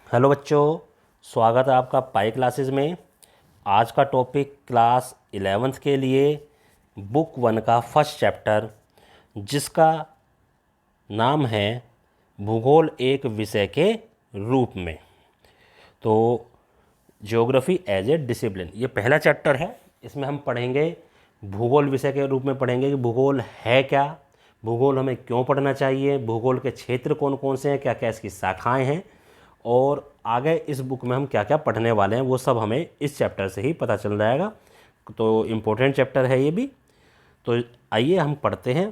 Hello बच्चों, स्वागत है आपका पाई क्लासेस में। आज का टॉपिक क्लास 11th के लिए बुक 1 का फर्स्ट चैप्टर, जिसका नाम है भूगोल एक विषय के रूप में। तो ज्योग्राफी एज ए डिसिप्लिन, ये पहला चैप्टर है। इसमें हम पढ़ेंगे, भूगोल विषय के रूप में पढ़ेंगे कि भूगोल है क्या, भूगोल हमें क्यों पढ़ना चाहिए, भूगोल के क्षेत्र कौन कौन से हैं, क्या क्या इसकी शाखाएं हैं, और आगे इस बुक में हम क्या क्या पढ़ने वाले हैं वो सब हमें इस चैप्टर से ही पता चल जाएगा। तो इम्पोर्टेंट चैप्टर है ये भी। तो आइए हम पढ़ते हैं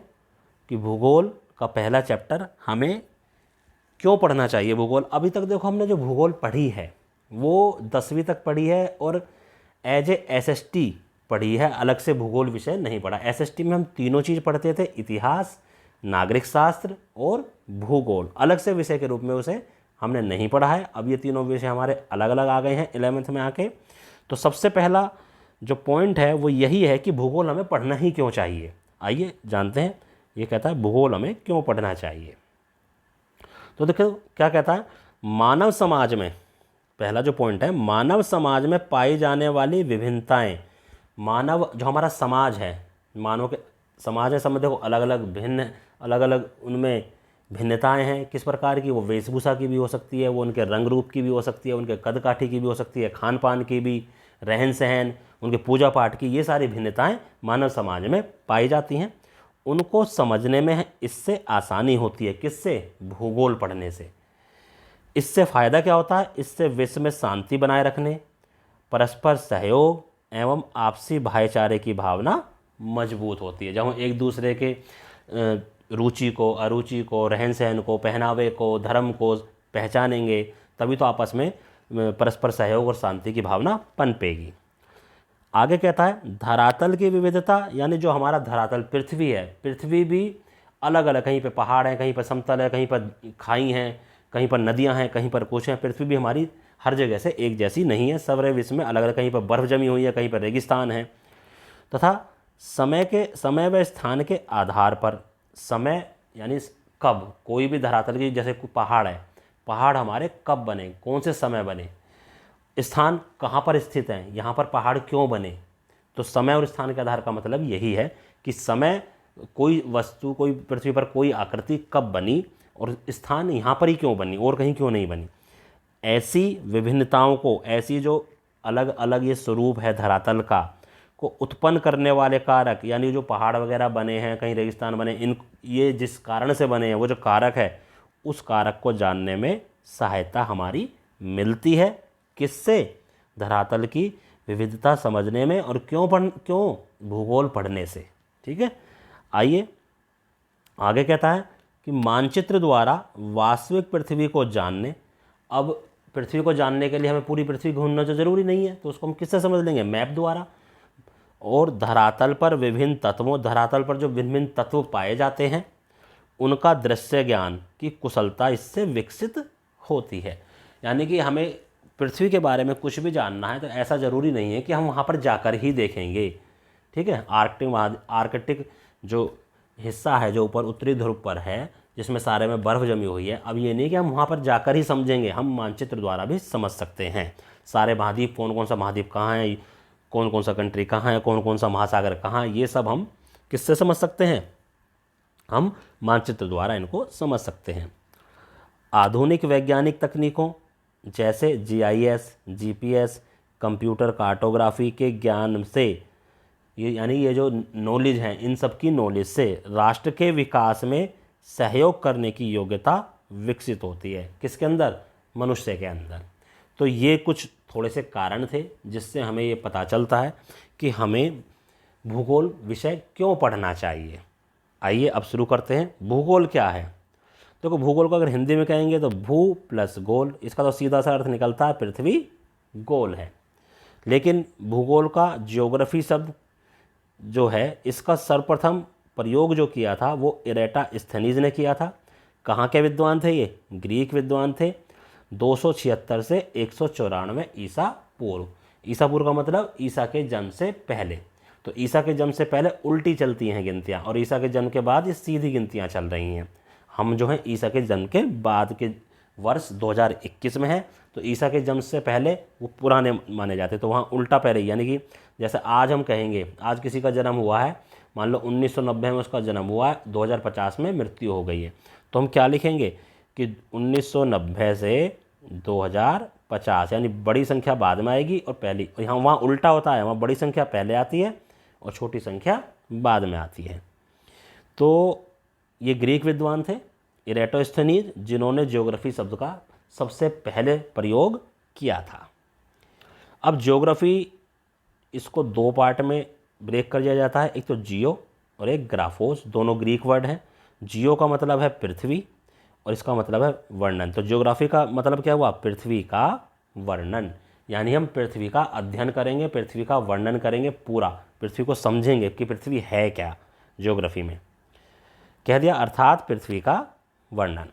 कि भूगोल का पहला चैप्टर हमें क्यों पढ़ना चाहिए। भूगोल अभी तक देखो, हमने जो भूगोल पढ़ी है वो 10वीं तक पढ़ी है और एज ए एसएसटी पढ़ी है, अलग से भूगोल विषय नहीं पढ़ा। एसएसटी में हम तीनों चीज़ पढ़ते थे, इतिहास, नागरिक शास्त्र और भूगोल। अलग से विषय के रूप में उसे हमने नहीं पढ़ा है। अब ये तीनों विषय हमारे अलग अलग आ गए हैं 11th में आके। तो सबसे पहला जो पॉइंट है वो यही है कि भूगोल हमें पढ़ना ही क्यों चाहिए। आइए जानते हैं, ये कहता है भूगोल हमें क्यों पढ़ना चाहिए। तो देखो क्या कहता है, मानव समाज में, पहला जो पॉइंट है, मानव समाज में पाई जाने वाली विभिन्नताएं। मानव जो हमारा समाज है, मानव के समाज है, समझ देखो अलग अलग भिन्न, अलग अलग उनमें भिन्नताएं हैं। किस प्रकार की, वो वेशभूषा की भी हो सकती है, वो उनके रंग रूप की भी हो सकती है, उनके कद काठी की भी हो सकती है, खान पान की भी, रहन सहन, उनके पूजा पाठ की, ये सारी भिन्नताएं मानव समाज में पाई जाती हैं। उनको समझने में इससे आसानी होती है। किससे? भूगोल पढ़ने से। इससे फ़ायदा क्या होता है? इससे विश्व में शांति बनाए रखने, परस्पर सहयोग एवं आपसी भाईचारे की भावना मजबूत होती है। जब हम एक दूसरे के रुचि को, अरुचि को, रहन सहन को, पहनावे को, धर्म को पहचानेंगे, तभी तो आपस में परस्पर सहयोग और शांति की भावना पनपेगी। आगे कहता है धरातल की विविधता, यानी जो हमारा धरातल पृथ्वी है, पृथ्वी भी अलग अलग, कहीं पे पहाड़ हैं, कहीं पर समतल है, कहीं पर खाई हैं, कहीं पर नदियां हैं, कहीं पर कुछ हैं। पृथ्वी भी हमारी हर जगह से एक जैसी नहीं है, सारे विश्व में अलग अलग, कहीं पर बर्फ़ जमी हुई है, कहीं पर रेगिस्तान है। तथा समय व स्थान के आधार पर, समय यानी कब, कोई भी धरातल की, जैसे कोई पहाड़ है, पहाड़ हमारे कब बने, कौन से समय बने, स्थान कहाँ पर स्थित है, यहाँ पर पहाड़ क्यों बने। तो समय और स्थान के आधार का मतलब यही है कि समय, कोई वस्तु, कोई पृथ्वी पर कोई आकृति कब बनी, और स्थान यहाँ पर ही क्यों बनी और कहीं क्यों नहीं बनी। ऐसी विभिन्नताओं को, ऐसी जो अलग अलग ये स्वरूप है धरातल का, को उत्पन्न करने वाले कारक, यानी जो पहाड़ वगैरह बने हैं, कहीं रेगिस्तान बने, इन ये जिस कारण से बने हैं, वो जो कारक है, उस कारक को जानने में सहायता हमारी मिलती है। किससे? धरातल की विविधता समझने में, और क्यों भूगोल पढ़ने से। ठीक है, आइए आगे कहता है कि मानचित्र द्वारा वास्तविक पृथ्वी को जानने। अब पृथ्वी को जानने के लिए हमें पूरी पृथ्वी घूमना तो जरूरी नहीं है, तो उसको हम किससे समझ लेंगे? मैप द्वारा। और धरातल पर विभिन्न तत्वों, धरातल पर जो विभिन्न विभिन्न तत्व पाए जाते हैं, उनका दृश्य ज्ञान की कुशलता इससे विकसित होती है। यानी कि हमें पृथ्वी के बारे में कुछ भी जानना है तो ऐसा ज़रूरी नहीं है कि हम वहाँ पर जाकर ही देखेंगे। ठीक है, आर्कटिक जो हिस्सा है, जो ऊपर उत्तरी ध्रुव पर है, जिसमें सारे में बर्फ़ जमी हुई है, अब ये नहीं कि हम वहाँ पर जाकर ही समझेंगे, हम मानचित्र द्वारा भी समझ सकते हैं। सारे महाद्वीप, कौन कौन सा महाद्वीप कहाँ है, कौन कौन सा कंट्री कहाँ है, कौन कौन सा महासागर कहाँ है, ये सब हम किससे समझ सकते हैं? हम मानचित्र द्वारा इनको समझ सकते हैं। आधुनिक वैज्ञानिक तकनीकों जैसे जीआईएस, जीपीएस, कंप्यूटर कार्टोग्राफी के ज्ञान से, ये यानी ये जो नॉलेज है, इन सब की नॉलेज से राष्ट्र के विकास में सहयोग करने की योग्यता विकसित होती है। किसके अंदर? मनुष्य के अंदर। तो ये कुछ थोड़े से कारण थे जिससे हमें ये पता चलता है कि हमें भूगोल विषय क्यों पढ़ना चाहिए। आइए अब शुरू करते हैं। भूगोल क्या है? देखो, भूगोल को अगर हिंदी में कहेंगे तो भू प्लस गोल, इसका तो सीधा सा अर्थ निकलता है पृथ्वी गोल है। लेकिन भूगोल का ज्योग्राफी शब्द जो है, इसका सर्वप्रथम प्रयोग जो किया था वो इरेटास्थनीज ने किया था। कहाँ के विद्वान थे ये? ग्रीक विद्वान थे। 276 से 194 ईसा पूर्व। ईसा पूर्व का मतलब ईसा के जन्म से पहले। तो ईसा के जन्म से पहले उल्टी चलती हैं गिनतियाँ, और ईसा के जन्म के बाद ये सीधी गिनतियाँ चल रही हैं। हम जो हैं ईसा के जन्म के बाद के वर्ष 2021 में है, तो ईसा के जन्म से पहले वो पुराने माने जाते, तो वहाँ उल्टा पहले, यानी कि जैसे आज हम कहेंगे आज किसी का जन्म हुआ है, मान लो 1990 में उसका जन्म हुआ है, 2050 में मृत्यु हो गई है, तो हम क्या लिखेंगे कि 1990 से 2050, यानी बड़ी संख्या बाद में आएगी और पहली, यहाँ वहाँ उल्टा होता है, वहाँ बड़ी संख्या पहले आती है और छोटी संख्या बाद में आती है। तो ये ग्रीक विद्वान थे इरेटोस्थनीज, जिन्होंने ज्योग्राफी शब्द का सबसे पहले प्रयोग किया था। अब ज्योग्राफी, इसको दो पार्ट में ब्रेक कर दिया जाता है, एक तो जियो और एक ग्राफोस, दोनों ग्रीक वर्ड हैं। जियो का मतलब है पृथ्वी और इसका मतलब है वर्णन। तो ज्योग्राफी का मतलब क्या हुआ, पृथ्वी का वर्णन, यानी हम पृथ्वी का अध्ययन करेंगे, पृथ्वी का वर्णन करेंगे, पूरा पृथ्वी को समझेंगे कि पृथ्वी है क्या, ज्योग्राफी में कह दिया, अर्थात पृथ्वी का वर्णन।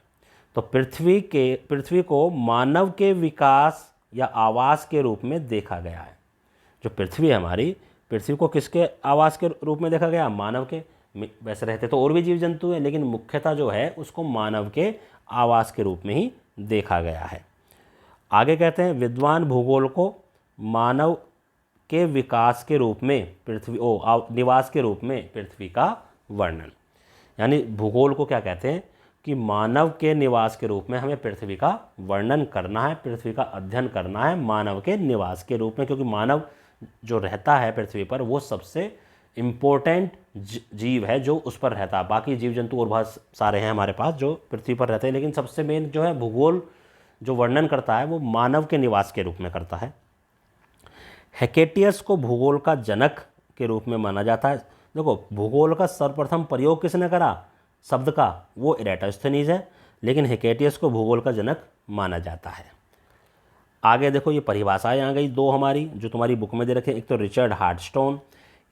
तो पृथ्वी को मानव के विकास या आवास के रूप में देखा गया है। जो पृथ्वी है हमारी, पृथ्वी को किसके आवास के रूप में देखा गया, मानव के। वैसे रहते तो और भी जीव जंतु हैं, लेकिन मुख्यतः जो है उसको मानव के आवास के रूप में ही देखा गया है। आगे कहते हैं विद्वान भूगोल को मानव के विकास के रूप में निवास के रूप में पृथ्वी का वर्णन, यानी भूगोल को क्या कहते हैं कि मानव के निवास के रूप में हमें पृथ्वी का वर्णन करना है, पृथ्वी का अध्ययन करना है मानव के निवास के रूप में, क्योंकि मानव जो रहता है पृथ्वी पर वो सबसे इम्पोर्टेंट जीव है जो उस पर रहता है। बाकी जीव जंतु और बहुत सारे हैं हमारे पास जो पृथ्वी पर रहते हैं, लेकिन सबसे मेन जो है भूगोल जो वर्णन करता है वो मानव के निवास के रूप में करता है। हेकेटियस को भूगोल का जनक के रूप में माना जाता है। देखो, भूगोल का सर्वप्रथम प्रयोग किसने करा शब्द का, वो इरेटोस्थनीज है, लेकिन हेकेटियस को भूगोल का जनक माना जाता है। आगे देखो, ये परिभाषाएं आ गई दो हमारी जो तुम्हारी बुक में दे रखे। एक तो रिचर्ड हार्टस्टोन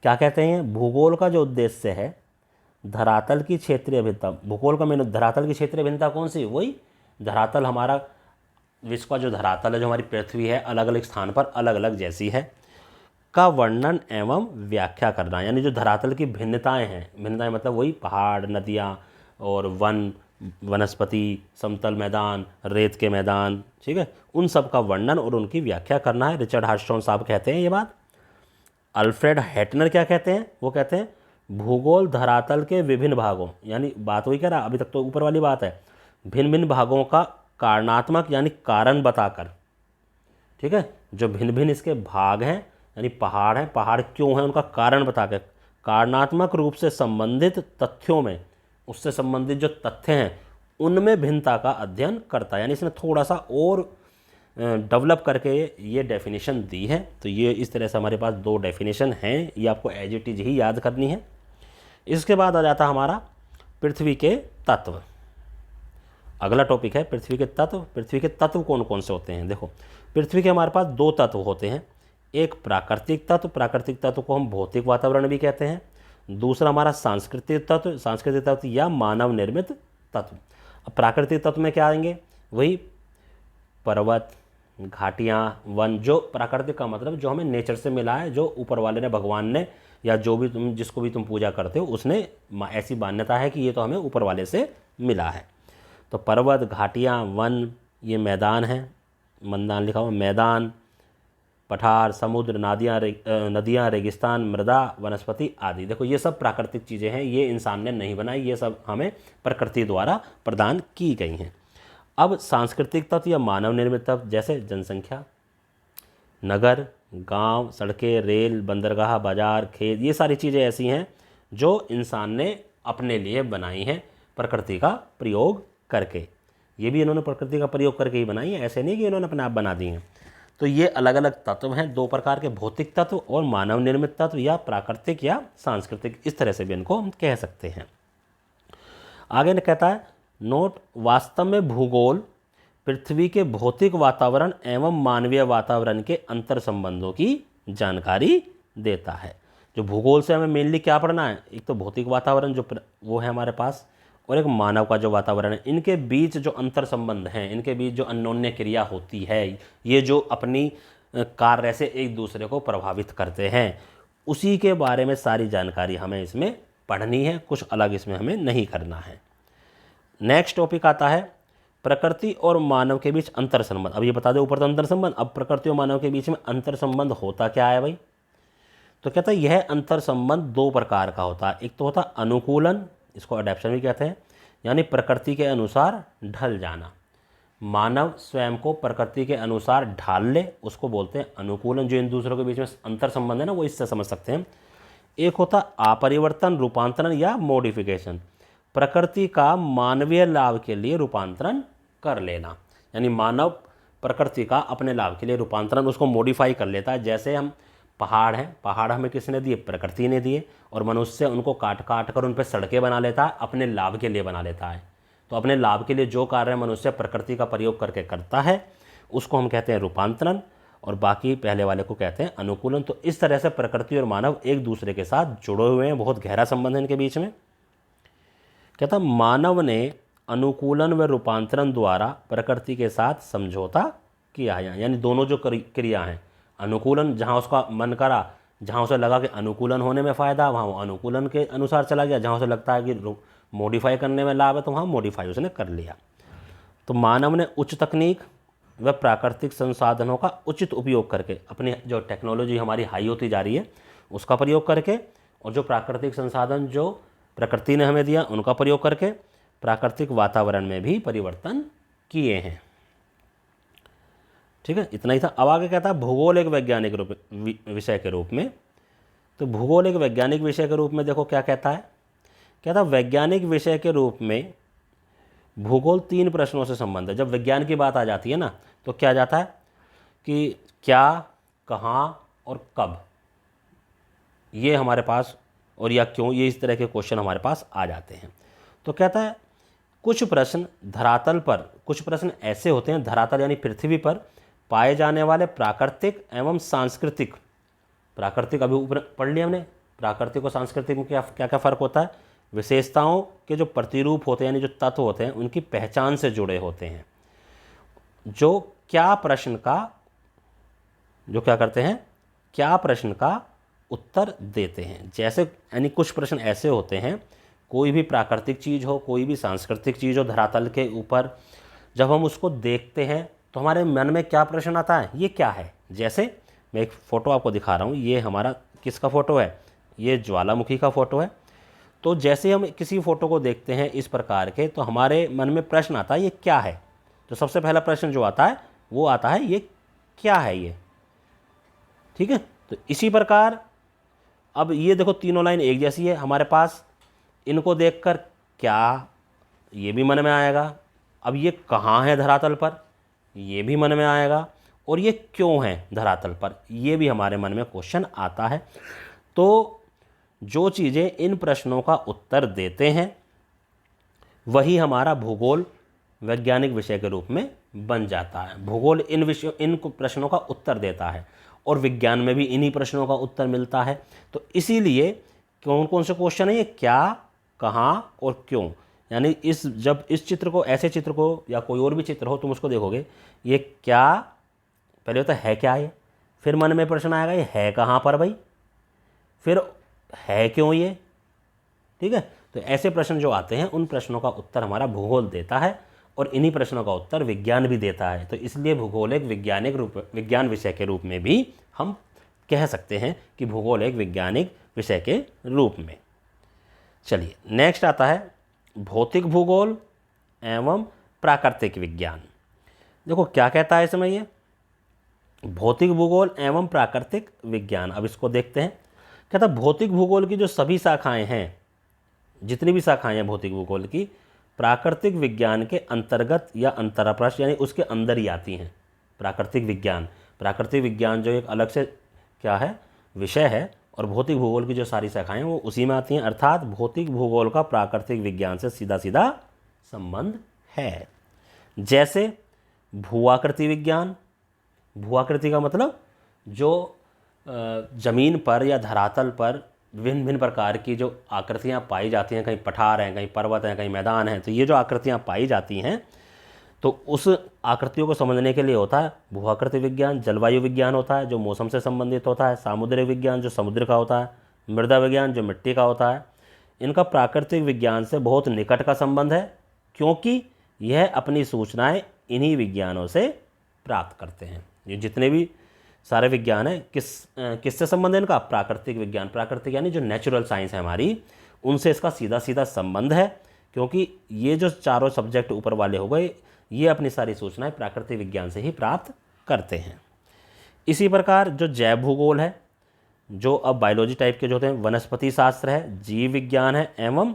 क्या कहते हैं, भूगोल का जो उद्देश्य है धरातल की क्षेत्रीय भिन्नता, भूगोल का मेन धरातल की क्षेत्रीय भिन्नता कौन सी, वही धरातल, हमारा विश्व का जो धरातल है, जो हमारी पृथ्वी है, अलग अलग स्थान पर अलग अलग जैसी है, का वर्णन एवं व्याख्या करना। यानी जो धरातल की भिन्नताएं हैं, भिन्नताएं मतलब वही पहाड़, नदियाँ और वनस्पति, समतल मैदान, रेत के मैदान, ठीक है, उन सब का वर्णन और उनकी व्याख्या करना है। रिचर्ड हार्टस्टोन साहब कहते हैं ये बात। अल्फ्रेड हेटनर क्या कहते हैं, वो कहते हैं भूगोल धरातल के विभिन्न भागों, यानी बात वही कह रहा, अभी तक तो ऊपर वाली बात है, भिन्न भिन्न भागों का कारणात्मक यानी कारण बताकर, ठीक है, जो भिन्न भिन्न इसके भाग हैं यानी पहाड़ हैं, पहाड़ क्यों हैं उनका कारण बताकर, कारणात्मक रूप से संबंधित तथ्यों में, उससे संबंधित जो तथ्य हैं उनमें भिन्नता का अध्ययन करता है। यानी इसने थोड़ा सा और डेवलप करके ये डेफिनेशन दी है। तो ये इस तरह से हमारे पास दो डेफिनेशन हैं, ये आपको एज इट इज ही याद करनी है। इसके बाद आ जाता हमारा पृथ्वी के तत्व। अगला टॉपिक है पृथ्वी के तत्व। पृथ्वी के तत्व कौन कौन से होते हैं, देखो पृथ्वी के हमारे पास दो तत्व होते हैं, एक प्राकृतिक तत्व, प्राकृतिक तत्व को हम भौतिक वातावरण भी कहते हैं, दूसरा हमारा सांस्कृतिक तत्व, सांस्कृतिक तत्व या मानव निर्मित तत्व। अब प्राकृतिक तत्व में क्या आएंगे, वही पर्वत, घाटियाँ, वन, जो प्राकृतिक का मतलब जो हमें नेचर से मिला है, जो ऊपर वाले ने, भगवान ने, या जो भी तुम जिसको भी तुम पूजा करते हो उसने ऐसी मान्यता है कि ये तो हमें ऊपर वाले से मिला है। तो पर्वत, घाटियाँ, वन, ये मैदान है, मैदान लिखा हुआ, मैदान, पठार, समुद्र, नदियाँ, रेगिस्तान, मृदा, वनस्पति आदि। देखो ये सब प्राकृतिक चीज़ें हैं, ये इंसान ने नहीं बनाई, ये सब हमें प्रकृति द्वारा प्रदान की गई हैं। अब सांस्कृतिक तत्व या मानव निर्मित तत्व जैसे जनसंख्या, नगर, गांव, सड़कें, रेल, बंदरगाह, बाजार, खेत, ये सारी चीज़ें ऐसी हैं जो इंसान ने अपने लिए बनाई हैं प्रकृति का प्रयोग करके। ये भी इन्होंने प्रकृति का प्रयोग करके ही बनाई है, ऐसे नहीं कि इन्होंने अपने आप बना दी हैं। तो ये अलग अलग तत्व हैं, दो प्रकार के, भौतिक तत्व और मानव निर्मित तत्व, या प्राकृतिक या सांस्कृतिक, इस तरह से भी इनको हम कह सकते हैं। आगे ने कहता है नोट, वास्तव में भूगोल पृथ्वी के भौतिक वातावरण एवं मानवीय वातावरण के अंतर संबंधों की जानकारी देता है। जो भूगोल से हमें मेनली क्या पढ़ना है, एक तो भौतिक वातावरण जो वो है हमारे पास, और एक मानव का जो वातावरण है, इनके बीच जो अंतर संबंध हैं, इनके बीच जो अन्योन्य क्रिया होती है, ये जो अपनी कार्य से एक दूसरे को प्रभावित करते हैं, उसी के बारे में सारी जानकारी हमें इसमें पढ़नी है, कुछ अलग इसमें हमें नहीं करना है। नेक्स्ट टॉपिक आता है प्रकृति और मानव के बीच अंतर संबंध। अब ये बता दे ऊपर तो अंतर संबंध, अब प्रकृति और मानव के बीच में अंतर संबंध होता क्या है भाई? तो कहता है यह अंतर संबंध दो प्रकार का होता है। एक तो होता है अनुकूलन, इसको अडेप्शन भी कहते हैं, यानी प्रकृति के अनुसार ढल जाना। मानव स्वयं को प्रकृति के अनुसार ढाल ले, उसको बोलते हैं अनुकूलन। जो इन दूसरों के बीच में अंतर संबंध है ना, वो इससे समझ सकते हैं। एक होता अपरिवर्तन, रूपांतरण या मॉडिफिकेशन, प्रकृति का मानवीय लाभ के लिए रूपांतरण कर लेना, यानी मानव प्रकृति का अपने लाभ के लिए रूपांतरण, उसको मॉडिफाई कर लेता है। जैसे हम पहाड़ हैं, पहाड़ हमें किसने दिए? प्रकृति ने दिए, और मनुष्य उनको काट काट कर उन पर सड़कें बना लेता है, अपने लाभ के लिए बना लेता है। तो अपने लाभ के लिए जो कार्य मनुष्य प्रकृति का प्रयोग करके करता है उसको हम कहते हैं रूपांतरण, और बाकी पहले वाले को कहते हैं अनुकूलन। तो इस तरह से प्रकृति और मानव एक दूसरे के साथ जुड़े हुए हैं, बहुत गहरा संबंध है इनके बीच में। कहता मानव ने अनुकूलन व रूपांतरण द्वारा प्रकृति के साथ समझौता किया है, यानी दोनों जो क्रिया हैं, अनुकूलन जहाँ उसका मन करा, जहाँ उसे लगा कि अनुकूलन होने में फ़ायदा, वहाँ वो अनुकूलन के अनुसार चला गया, जहाँ उसे लगता है कि मॉडिफाई करने में लाभ है तो वहाँ मॉडिफाई उसने कर लिया। तो मानव ने उच्च तकनीक व प्राकृतिक संसाधनों का उचित उपयोग करके, अपनी जो टेक्नोलॉजी हमारी हाई होती जा रही है उसका प्रयोग करके, और जो प्राकृतिक संसाधन जो प्रकृति ने हमें दिया उनका प्रयोग करके प्राकृतिक वातावरण में भी परिवर्तन किए हैं। ठीक है, इतना ही था। अब आगे कहता है भूगोल एक वैज्ञानिक विषय के रूप में। तो भूगोल एक वैज्ञानिक विषय के रूप में देखो क्या कहता है। कहता है वैज्ञानिक विषय के रूप में भूगोल 3 प्रश्नों से संबंध है। जब विज्ञान की बात आ जाती है ना, तो क्या जाता है कि क्या, कहाँ और कब, ये हमारे पास, और या क्यों, ये इस तरह के क्वेश्चन हमारे पास आ जाते हैं। तो कहता है कुछ प्रश्न धरातल पर, कुछ प्रश्न ऐसे होते हैं धरातल यानी पृथ्वी पर पाए जाने वाले प्राकृतिक एवं सांस्कृतिक, प्राकृतिक अभी ऊपर पढ़ लिया हमने, प्राकृतिक और सांस्कृतिक में क्या क्या क्या फ़र्क होता है, विशेषताओं के जो प्रतिरूप होते हैं यानी जो तत्व होते हैं उनकी पहचान से जुड़े होते हैं, जो क्या प्रश्न का, जो क्या करते हैं, क्या प्रश्न का उत्तर देते हैं। जैसे यानी कुछ प्रश्न ऐसे होते हैं, कोई भी प्राकृतिक चीज़ हो, कोई भी सांस्कृतिक चीज़ हो धरातल के ऊपर, जब हम उसको देखते हैं तो हमारे मन में क्या प्रश्न आता है, ये क्या है। जैसे मैं एक फ़ोटो आपको दिखा रहा हूँ, ये हमारा किसका फ़ोटो है, ये ज्वालामुखी का फ़ोटो है। तो जैसे हम किसी फ़ोटो को देखते हैं इस प्रकार के, तो हमारे मन में प्रश्न आता है ये क्या है। तो सबसे पहला प्रश्न जो आता है वो आता है ये क्या है ये। ठीक है, तो इसी प्रकार अब ये देखो तीनों लाइन एक जैसी है हमारे पास, इनको देखकर क्या, ये भी मन में आएगा। अब ये कहाँ है धरातल पर, ये भी मन में आएगा, और ये क्यों है धरातल पर, ये भी हमारे मन में क्वेश्चन आता है। तो जो चीज़ें इन प्रश्नों का उत्तर देते हैं वही हमारा भूगोल वैज्ञानिक विषय के रूप में बन जाता है। भूगोल इन प्रश्नों का उत्तर देता है, और विज्ञान में भी इन्हीं प्रश्नों का उत्तर मिलता है। तो इसीलिए कौन कौन से क्वेश्चन है ये, क्या, कहाँ और क्यों, यानी जब इस चित्र को, ऐसे चित्र को या कोई और भी चित्र हो, तुम उसको देखोगे, ये क्या, पहले होता है क्या ये, फिर मन में प्रश्न आएगा ये है कहाँ पर भाई, फिर है क्यों ये। ठीक है, तो ऐसे प्रश्न जो आते हैं उन प्रश्नों का उत्तर हमारा भूगोल देता है, और इन्हीं प्रश्नों का उत्तर विज्ञान भी देता है। तो इसलिए भूगोल एक विज्ञान विषय के रूप में भी हम कह सकते हैं कि भूगोल एक वैज्ञानिक विषय के रूप में। चलिए नेक्स्ट आता है भौतिक भूगोल एवं प्राकृतिक विज्ञान। देखो क्या कहता है इसमें, ये भौतिक भूगोल एवं प्राकृतिक विज्ञान। अब इसको देखते हैं। कहता भौतिक भूगोल की जो सभी शाखाएं हैं, जितनी भी शाखाएं हैं भौतिक भूगोल की, प्राकृतिक विज्ञान के अंतर्गत या अंतरप्रश यानी उसके अंदर ही आती हैं। प्राकृतिक विज्ञान जो एक अलग से क्या है, विषय है, और भौतिक भूगोल की जो सारी शाखाएं वो उसी में आती हैं। अर्थात भौतिक भूगोल का प्राकृतिक विज्ञान से सीधा सीधा संबंध है। जैसे भूआकृति विज्ञान, भूआकृति का मतलब जो ज़मीन पर या धरातल पर भिन्न भिन्न प्रकार की जो आकृतियाँ पाई जाती हैं, कहीं पठार हैं, कहीं पर्वत हैं, कहीं मैदान हैं, तो ये जो आकृतियाँ पाई जाती हैं, तो उस आकृतियों को समझने के लिए होता है भूआकृति विज्ञान। जलवायु विज्ञान होता है जो मौसम से संबंधित होता है। सामुद्रिक विज्ञान जो समुद्र का होता है। मृदा विज्ञान जो मिट्टी का होता है। इनका प्राकृतिक विज्ञान से बहुत निकट का संबंध है, क्योंकि यह अपनी सूचनाएं इन्हीं विज्ञानों से प्राप्त करते हैं। ये जितने भी सारे विज्ञान हैं किससे संबंध है इनका? प्राकृतिक विज्ञान, प्राकृतिक यानी जो नेचुरल साइंस है हमारी, उनसे इसका सीधा सीधा संबंध है, क्योंकि ये जो चारों सब्जेक्ट ऊपर वाले हो गए, ये अपनी सारी सूचनाएं प्राकृतिक विज्ञान से ही प्राप्त करते हैं। इसी प्रकार जो जैव भूगोल है, जो अब बायोलॉजी टाइप के जो होते हैं, वनस्पति शास्त्र है, जीव विज्ञान है एवं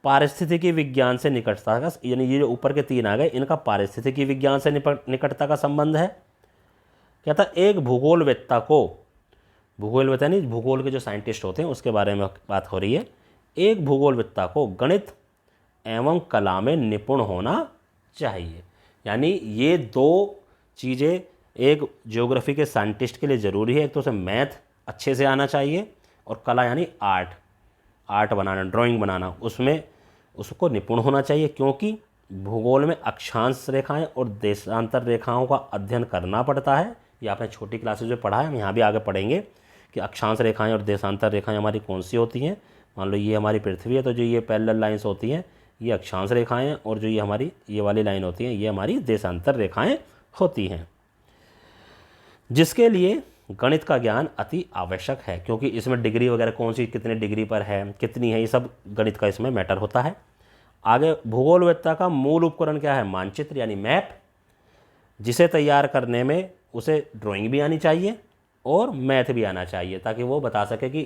पारिस्थितिकी विज्ञान से निकटता का, यानी ये जो ऊपर के तीन आ गए, इनका पारिस्थितिकी विज्ञान से निकटता का संबंध है। कहता एक भूगोलवेत्ता को, भूगोलवेत्ता नहीं, भूगोल के जो साइंटिस्ट होते हैं उसके बारे में बात हो रही है, एक भूगोलवेत्ता को गणित एवं कला में निपुण होना चाहिए। यानी ये दो चीज़ें एक ज्योग्राफी के साइंटिस्ट के लिए ज़रूरी है। एक तो उसे मैथ अच्छे से आना चाहिए और कला यानी आर्ट बनाना, ड्राइंग बनाना, उसमें उसको निपुण होना चाहिए, क्योंकि भूगोल में अक्षांश रेखाएं और देशांतर रेखाओं का अध्ययन करना पड़ता है। ये आपने छोटी क्लासेज में पढ़ा है, हम यहाँ भी आगे पढ़ेंगे कि अक्षांश रेखाएं और देशांतर रेखाएं हमारी कौन सी होती हैं। मान लो ये हमारी पृथ्वी है, तो जो ये पैरेलल लाइंस होती हैं ये अक्षांश रेखाएं हैं, और जो ये हमारी ये वाली लाइन होती हैं ये हमारी देशांतर रेखाएं होती हैं, जिसके लिए गणित का ज्ञान अति आवश्यक है, क्योंकि इसमें डिग्री वगैरह कौन सी कितने डिग्री पर है, कितनी है, ये सब गणित का इसमें मैटर होता है। आगे भूगोलवेत्ता का मूल उपकरण क्या है? मानचित्र यानी मैप, जिसे तैयार करने में उसे ड्राइंग भी आनी चाहिए और मैथ भी आना चाहिए, ताकि वो बता सके कि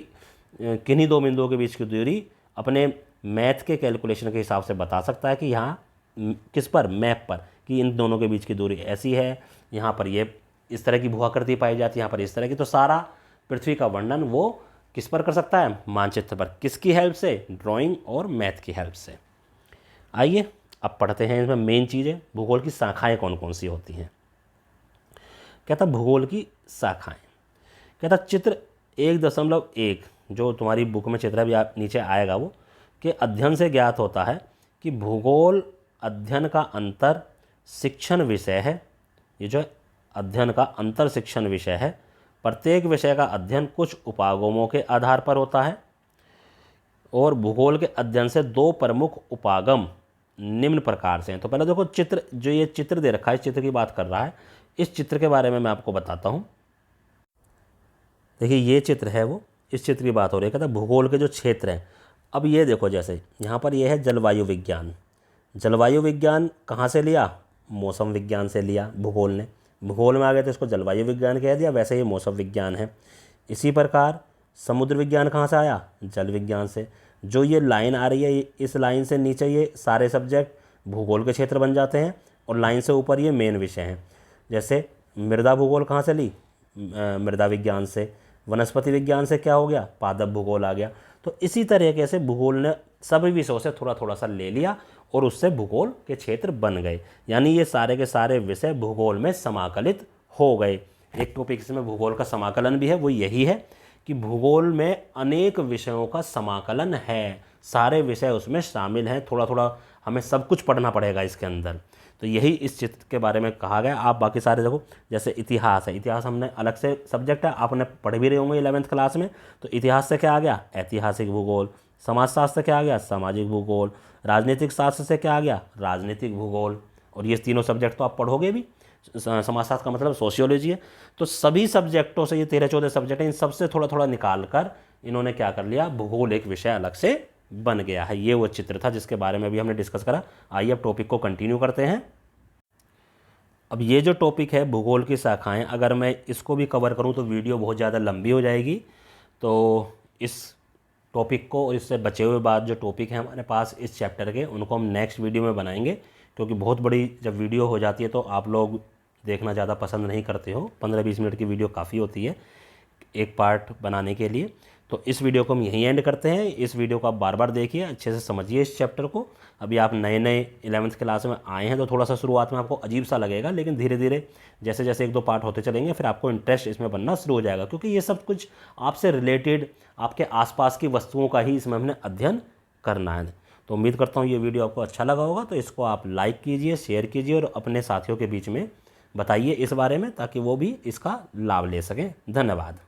किन्हीं दो बिंदुओं के बीच की दूरी अपने मैथ के कैलकुलेशन के हिसाब से बता सकता है कि यहाँ किस पर, मैप पर, कि इन दोनों के बीच की दूरी ऐसी है, यहाँ पर ये इस तरह की भूआकृति पाई जाती है, यहाँ पर इस तरह की। तो सारा पृथ्वी का वर्णन वो किस पर कर सकता है? मानचित्र पर। किसकी हेल्प से? ड्राइंग और मैथ की हेल्प से। आइए अब पढ़ते हैं इसमें मेन चीज़ें, भूगोल की शाखाएं कौन कौन सी होती हैं। कहता भूगोल की शाखाएं, कहता चित्र 1.1 जो तुम्हारी बुक में चित्र भी नीचे आएगा, वो के अध्ययन से ज्ञात होता है कि भूगोल अध्ययन का अंतर शिक्षण विषय है। ये जो अध्ययन का अंतर शिक्षण विषय है, प्रत्येक विषय का अध्ययन कुछ उपागमों के आधार पर होता है, और भूगोल के अध्ययन से दो प्रमुख उपागम निम्न प्रकार से हैं। तो पहले देखो चित्र, जो ये चित्र दे रखा है, इस चित्र की बात कर रहा है, इस चित्र के बारे में मैं आपको बताता हूँ। देखिए ये चित्र है, वो इस चित्र की बात हो रही है। कहता भूगोल के जो क्षेत्र हैं, अब ये देखो जैसे यहाँ पर ये है जलवायु विज्ञान। जलवायु विज्ञान कहाँ से लिया? मौसम विज्ञान से लिया भूगोल ने। भूगोल में आ गए तो इसको जलवायु विज्ञान कह दिया, वैसे ये मौसम विज्ञान है। इसी प्रकार समुद्र विज्ञान कहाँ से आया? जल विज्ञान से। जो ये लाइन आ रही है, इस लाइन से नीचे ये सारे सब्जेक्ट भूगोल के क्षेत्र बन जाते हैं, और लाइन से ऊपर ये मेन विषय हैं। जैसे मृदा भूगोल कहाँ से ली? मृदा विज्ञान से। वनस्पति विज्ञान से क्या हो गया? पादप भूगोल आ गया। तो इसी तरीके से भूगोल ने सभी विषयों से थोड़ा थोड़ा सा ले लिया और उससे भूगोल के क्षेत्र बन गए, यानी ये सारे के सारे विषय भूगोल में समाकलित हो गए। एक टॉपिक इसमें भूगोल का समाकलन भी है, वो यही है कि भूगोल में अनेक विषयों का समाकलन है, सारे विषय उसमें शामिल हैं। थोड़ा थोड़ा हमें सब कुछ पढ़ना पड़ेगा इसके अंदर, तो यही इस चित्र के बारे में कहा गया। आप बाकी सारे देखो, जैसे इतिहास है, इतिहास हमने अलग से सब्जेक्ट है, आपने पढ़ भी रहे होंगे 11th क्लास में। तो इतिहास से क्या आ गया? ऐतिहासिक भूगोल। समाजशास्त्र क्या आ गया? सामाजिक भूगोल। राजनीतिक शास्त्र से क्या आ गया? राजनीतिक भूगोल। और ये तीनों सब्जेक्ट तो आप पढ़ोगे भी। समाजशास्त्र का मतलब सोशियोलॉजी है। तो सभी सब्जेक्टों से, ये 13-14 सब्जेक्ट हैं, इन सबसे थोड़ा थोड़ा निकाल कर इन्होंने क्या कर लिया? भूगोल एक विषय अलग से बन गया है। ये वो चित्र था जिसके बारे में भी हमने डिस्कस करा। आइए अब टॉपिक को कंटिन्यू करते हैं। अब ये जो टॉपिक है भूगोल की शाखाएं, अगर मैं इसको भी कवर करूं तो वीडियो बहुत ज़्यादा लंबी हो जाएगी। तो इस टॉपिक को और इससे बचे हुए बाद जो टॉपिक है हमारे पास इस चैप्टर के, उनको हम नेक्स्ट वीडियो में बनाएंगे, क्योंकि बहुत बड़ी जब वीडियो हो जाती है तो आप लोग देखना ज़्यादा पसंद नहीं करते हो। 15-20 मिनट की वीडियो काफ़ी होती है एक पार्ट बनाने के लिए। तो इस वीडियो को हम यहीं एंड करते हैं। इस वीडियो को आप बार बार देखिए, अच्छे से समझिए इस चैप्टर को। अभी आप नए नए 11th क्लास में आए हैं तो थोड़ा सा शुरुआत में आपको अजीब सा लगेगा, लेकिन धीरे धीरे जैसे जैसे 1-2 पार्ट होते चलेंगे फिर आपको इंटरेस्ट इसमें बनना शुरू हो जाएगा, क्योंकि ये सब कुछ आपसे रिलेटेड, आपके आसपास की वस्तुओं का ही इसमें हमने अध्ययन करना है। तो उम्मीद करता हूँ ये वीडियो आपको अच्छा लगा होगा। तो इसको आप लाइक कीजिए, शेयर कीजिए और अपने साथियों के बीच में बताइए इस बारे में, ताकि वो भी इसका लाभ ले सकें। धन्यवाद।